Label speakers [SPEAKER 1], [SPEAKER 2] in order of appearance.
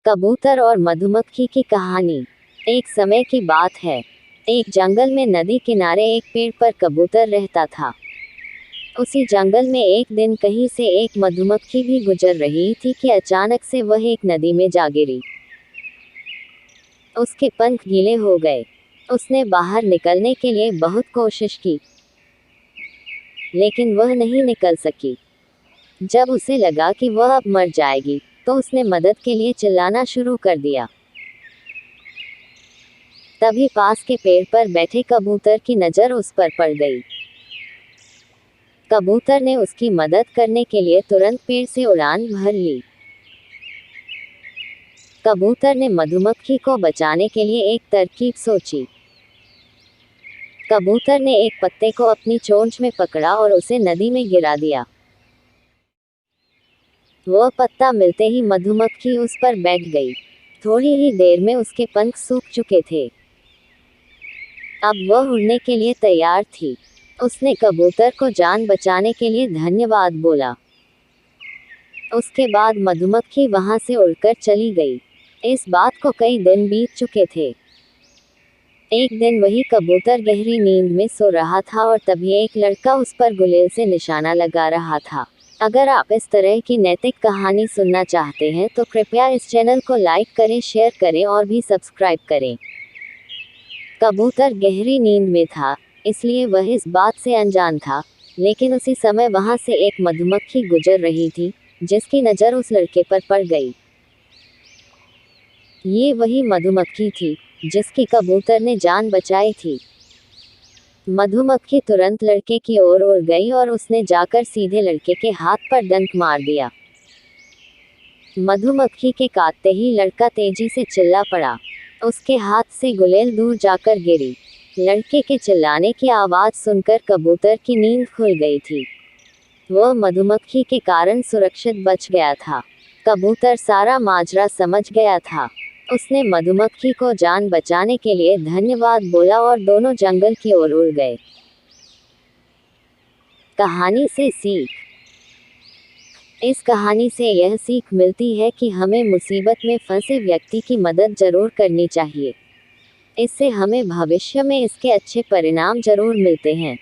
[SPEAKER 1] कबूतर और मधुमक्खी की कहानी। एक समय की बात है। एक जंगल में नदी किनारे एक पेड़ पर कबूतर रहता था। उसी जंगल में एक दिन कहीं से एक मधुमक्खी भी गुजर रही थी कि अचानक से वह एक नदी में जा गिरी। उसके पंख गीले हो गए। उसने बाहर निकलने के लिए बहुत कोशिश की, लेकिन वह नहीं निकल सकी। जब उसे लगा कि वह अब मर जाएगी, तो उसने मदद के लिए चिल्लाना शुरू कर दिया। तभी पास के पेड़ पर बैठे कबूतर की नज़र उस पर पड़ गई। कबूतर ने उसकी मदद करने के लिए तुरंत पेड़ से उड़ान भर ली। कबूतर ने मधुमक्खी को बचाने के लिए एक तरकीब सोची। कबूतर ने एक पत्ते को अपनी चोंच में पकड़ा और उसे नदी में गिरा दिया। वह पत्ता मिलते ही मधुमक्खी उस पर बैठ गई। थोड़ी ही देर में उसके पंख सूख चुके थे। अब वह उड़ने के लिए तैयार थी। उसने कबूतर को जान बचाने के लिए धन्यवाद बोला। उसके बाद मधुमक्खी वहां से उड़कर चली गई। इस बात को कई दिन बीत चुके थे। एक दिन वही कबूतर गहरी नींद में सो रहा था और तभी एक लड़का उस पर गुलेल से निशाना लगा रहा था। अगर आप इस तरह की नैतिक कहानी सुनना चाहते हैं तो कृपया इस चैनल को लाइक करें, शेयर करें और भी सब्सक्राइब करें। कबूतर गहरी नींद में था, इसलिए वह इस बात से अनजान था, लेकिन उसी समय वहां से एक मधुमक्खी गुजर रही थी, जिसकी नज़र उस लड़के पर पड़ गई। ये वही मधुमक्खी थी जिसकी कबूतर ने जान बचाई थी। मधुमक्खी तुरंत लड़के की ओर उड़ गई और उसने जाकर सीधे लड़के के हाथ पर डंक मार दिया। मधुमक्खी के काटते ही लड़का तेजी से चिल्ला पड़ा। उसके हाथ से गुलेल दूर जाकर गिरी। लड़के के चिल्लाने की आवाज़ सुनकर कबूतर की नींद खुल गई थी। वह मधुमक्खी के कारण सुरक्षित बच गया था। कबूतर सारा माजरा समझ गया था। उसने मधुमक्खी को जान बचाने के लिए धन्यवाद बोला और दोनों जंगल की ओर उड़ गए। कहानी से सीख। इस कहानी से यह सीख मिलती है कि हमें मुसीबत में फंसे व्यक्ति की मदद जरूर करनी चाहिए। इससे हमें भविष्य में इसके अच्छे परिणाम जरूर मिलते हैं।